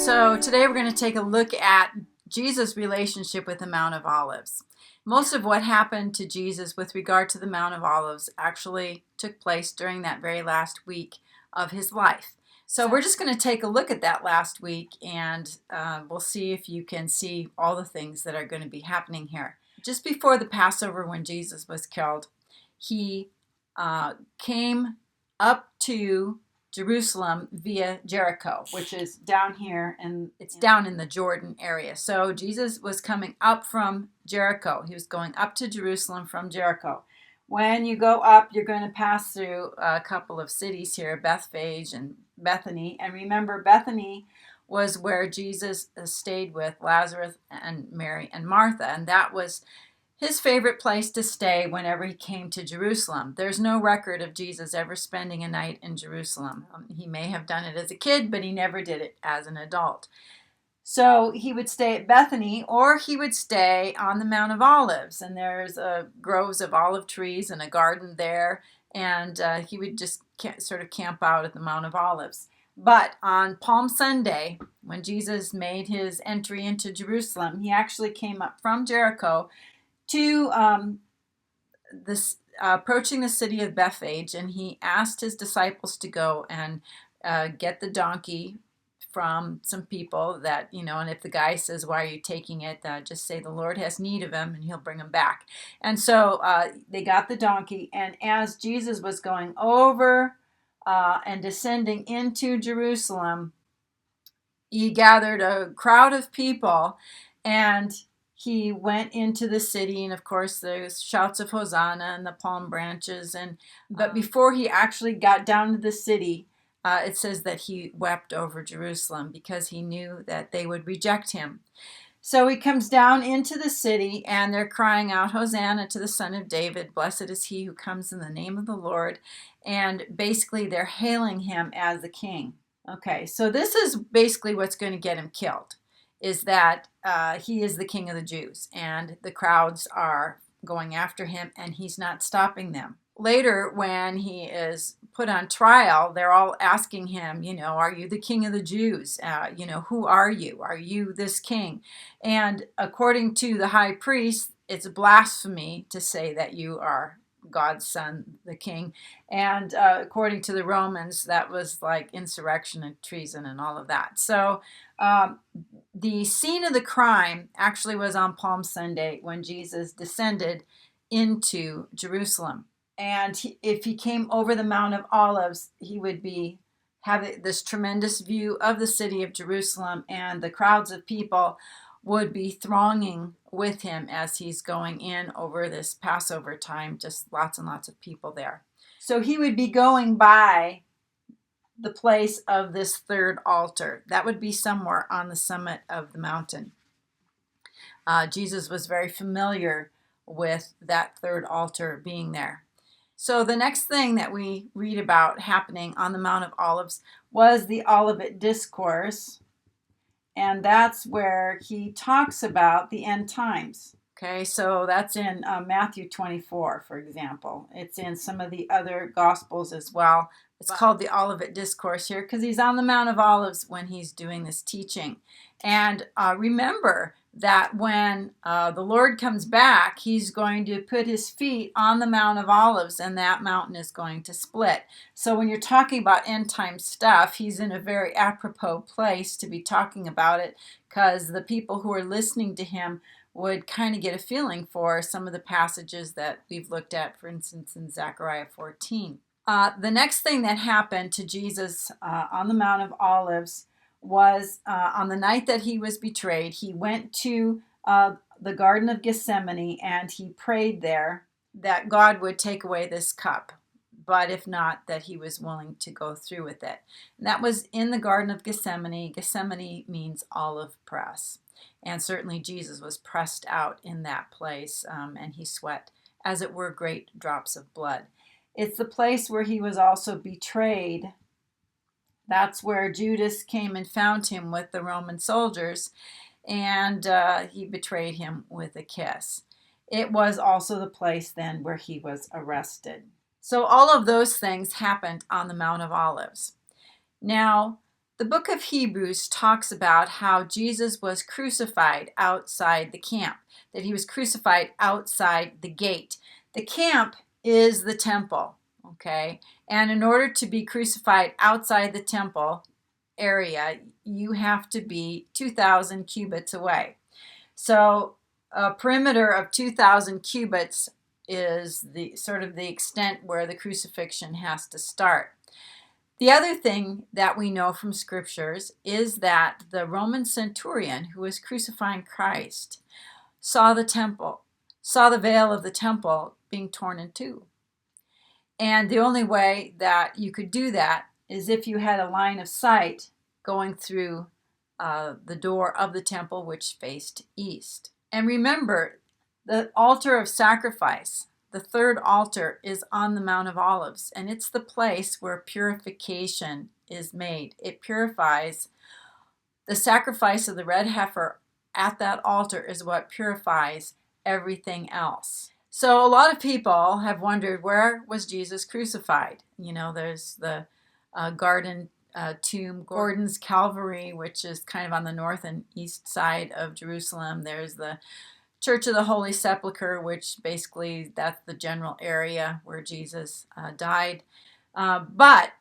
So today we're going to take a look at Jesus' relationship with the Mount of Olives. Most of what happened to Jesus with regard to the Mount of Olives actually took place during that very last week of his life. So we're just going to take a look at that last week, and we'll see if you can see all the things that are going to be happening here. Just before the Passover, when Jesus was killed, he came up to Jerusalem via Jericho, which is down here, and it's down in the Jordan area. So Jesus was coming up from Jericho. He was going up to Jerusalem from Jericho. When you go up, you're going to pass through a couple of cities here, Bethphage and Bethany. And remember, Bethany was where Jesus stayed with Lazarus and Mary and Martha, and that was his favorite place to stay whenever he came to Jerusalem. There's no record of Jesus ever spending a night in Jerusalem. He may have done it as a kid, but he never did it as an adult. So he would stay at Bethany, or he would stay on the Mount of Olives, and there's groves of olive trees and a garden there, and he would just sort of camp out at the Mount of Olives. But on Palm Sunday, when Jesus made his entry into Jerusalem, he actually came up from Jericho to approaching the city of Bethphage, and he asked his disciples to go and get the donkey from some people that, and if the guy says, "Why are you taking it?" Just say, "The Lord has need of him," and he'll bring him back. And so they got the donkey, and as Jesus was going over and descending into Jerusalem, he gathered a crowd of people, and he went into the city, and of course there's shouts of Hosanna and the palm branches. But before he actually got down to the city, it says that he wept over Jerusalem because he knew that they would reject him. So he comes down into the city, and they're crying out, "Hosanna to the Son of David. Blessed is he who comes in the name of the Lord." And basically they're hailing him as the king. Okay, so this is basically what's going to get him killed, is that he is the king of the Jews, and the crowds are going after him, and he's not stopping them. Later, when he is put on trial, they're all asking him, "Are you the king of the Jews? Who are you? Are you this king?" And according to the high priest, it's blasphemy to say that you are God's son, the king. And according to the Romans, that was like insurrection and treason and all of that. So the scene of the crime actually was on Palm Sunday when Jesus descended into Jerusalem. And if he came over the Mount of Olives, he would be having this tremendous view of the city of Jerusalem, and the crowds of people would be thronging with him as he's going in over this Passover time, just lots and lots of people there. So he would be going by the place of this third altar. That would be somewhere on the summit of the mountain. Jesus was very familiar with that third altar being there. So the next thing that we read about happening on the Mount of Olives was the Olivet Discourse, and that's where he talks about the end times. Okay, so that's in Matthew 24, for example. It's in some of the other Gospels as well. It's called the Olivet Discourse here because he's on the Mount of Olives when he's doing this teaching. And remember that when the Lord comes back, he's going to put his feet on the Mount of Olives, and that mountain is going to split. So when you're talking about end time stuff, he's in a very apropos place to be talking about it, because the people who are listening to him would kind of get a feeling for some of the passages that we've looked at, for instance, in Zechariah 14. The next thing that happened to Jesus on the Mount of Olives was on the night that he was betrayed, he went to the Garden of Gethsemane, and he prayed there that God would take away this cup, but if not, that he was willing to go through with it. And that was in the Garden of Gethsemane. Gethsemane means olive press. And certainly Jesus was pressed out in that place, and he sweat, as it were, great drops of blood. It's the place where he was also betrayed. That's where Judas came and found him with the Roman soldiers, and he betrayed him with a kiss. It was also the place then where he was arrested. So all of those things happened on the Mount of Olives. Now, The book of Hebrews talks about how Jesus was crucified outside the camp, that he was crucified outside the gate. The camp is the temple, okay? And in order to be crucified outside the temple area, you have to be 2,000 cubits away. So a perimeter of 2,000 cubits is the sort of the extent where the crucifixion has to start. The other thing that we know from scriptures is that the Roman centurion who was crucifying Christ saw the veil of the temple being torn in two. And the only way that you could do that is if you had a line of sight going through the door of the temple, which faced east. And remember, the altar of sacrifice, the third altar, is on the Mount of Olives, and it's the place where purification is made. It purifies. The sacrifice of the red heifer at that altar is what purifies everything else. So a lot of people have wondered, where was Jesus crucified? You know, there's the garden tomb, Gordon's Calvary, which is kind of on the north and east side of Jerusalem. There's the Church of the Holy Sepulchre, which basically that's the general area where Jesus died. But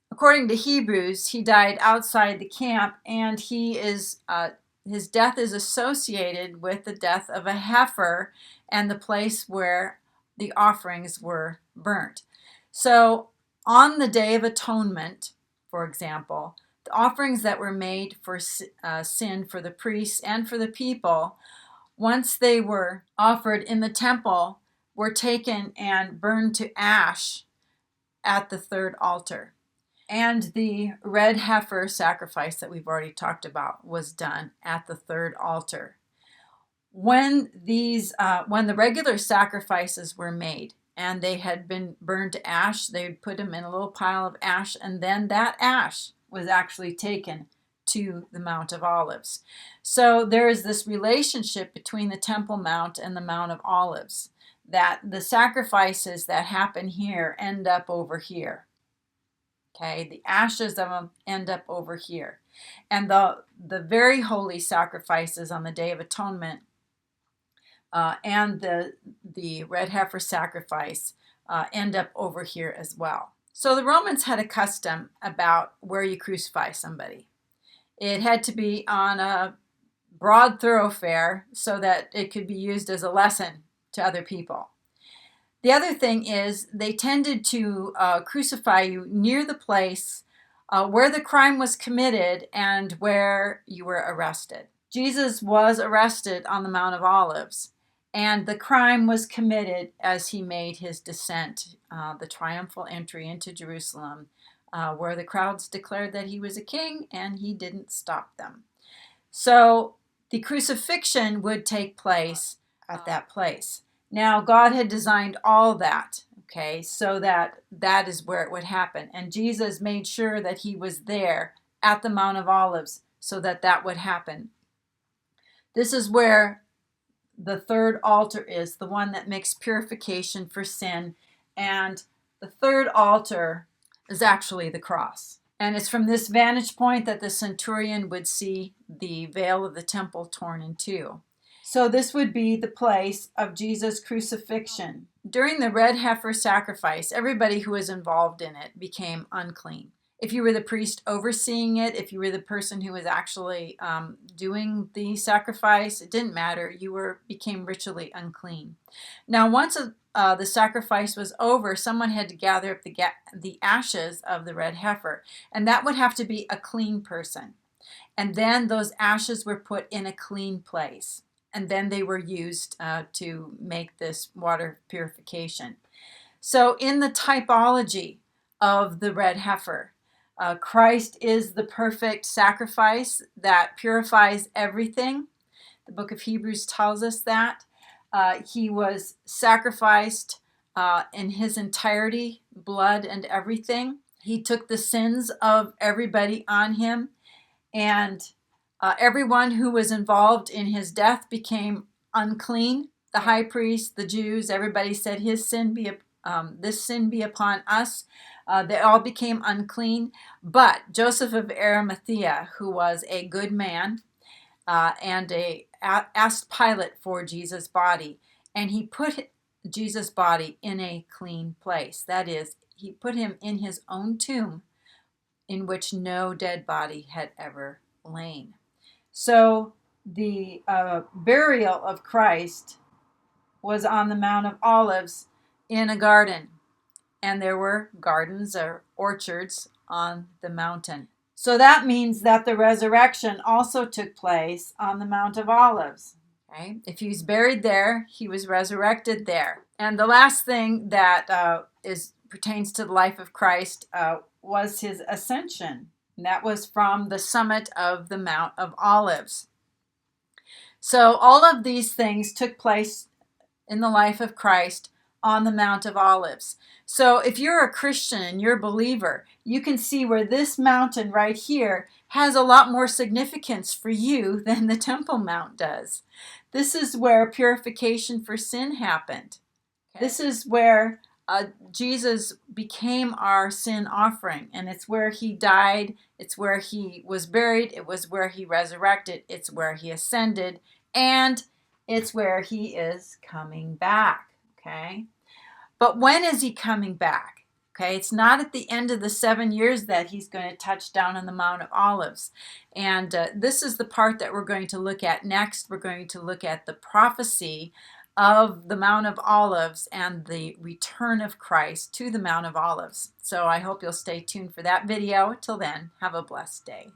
according to Hebrews, he died outside the camp, and his death is associated with the death of a heifer and the place where the offerings were burnt. So on the Day of Atonement, for example, the offerings that were made for sin for the priests and for the people, once they were offered in the temple, were taken and burned to ash at the third altar. And the red heifer sacrifice that we've already talked about was done at the third altar. When the regular sacrifices were made and they had been burned to ash, they would put them in a little pile of ash, and then that ash was actually taken to the Mount of Olives. So there is this relationship between the Temple Mount and the Mount of Olives, that the sacrifices that happen here end up over here. Okay, the ashes of them end up over here. And the very holy sacrifices on the Day of Atonement and the red heifer sacrifice end up over here as well. So the Romans had a custom about where you crucify somebody. It had to be on a broad thoroughfare so that it could be used as a lesson to other people. The other thing is they tended to crucify you near the place where the crime was committed and where you were arrested. Jesus was arrested on the Mount of Olives, and the crime was committed as he made his descent, the triumphal entry into Jerusalem, where the crowds declared that he was a king, and he didn't stop them. So the crucifixion would take place at that place. Now, God had designed all that, okay, so that is where it would happen. And Jesus made sure that he was there at the Mount of Olives so that would happen. This is where the third altar is, the one that makes purification for sin. And the third altar is actually the cross. And it's from this vantage point that the centurion would see the veil of the temple torn in two. So this would be the place of Jesus' crucifixion. During the red heifer sacrifice, everybody who was involved in it became unclean. If you were the priest overseeing it, if you were the person who was actually doing the sacrifice, it didn't matter. You became ritually unclean. Now, once the sacrifice was over, someone had to gather up the ashes of the red heifer, and that would have to be a clean person. And then those ashes were put in a clean place. And then they were used to make this water purification. So in the typology of the red heifer, Christ is the perfect sacrifice that purifies everything. The book of Hebrews tells us that. He was sacrificed in his entirety, blood and everything. He took the sins of everybody on him, and everyone who was involved in his death became unclean. The high priest, the Jews, everybody said his sin be this sin be upon us. They all became unclean, but Joseph of Arimathea, who was a good man, asked Pilate for Jesus' body, and he put Jesus' body in a clean place. That is, he put him in his own tomb, in which no dead body had ever lain. So the burial of Christ was on the Mount of Olives in a garden, and there were gardens or orchards on the mountain. So that means that the resurrection also took place on the Mount of Olives. Okay? If he was buried there, he was resurrected there. And the last thing that pertains to the life of Christ was his ascension. And that was from the summit of the Mount of Olives. So all of these things took place in the life of Christ on the Mount of Olives. So if you're a Christian and you're a believer, you can see where this mountain right here has a lot more significance for you than the Temple Mount does. This is where purification for sin happened. This is where Jesus became our sin offering, and it's where he died, it's where he was buried, it was where he resurrected, it's where he ascended, and it's where he is coming back, okay? But when is he coming back? Okay, it's not at the end of the 7 years that he's going to touch down on the Mount of Olives. And this is the part that we're going to look at next. We're going to look at the prophecy of the Mount of Olives and the return of Christ to the Mount of Olives. So I hope you'll stay tuned for that video. Till then, have a blessed day.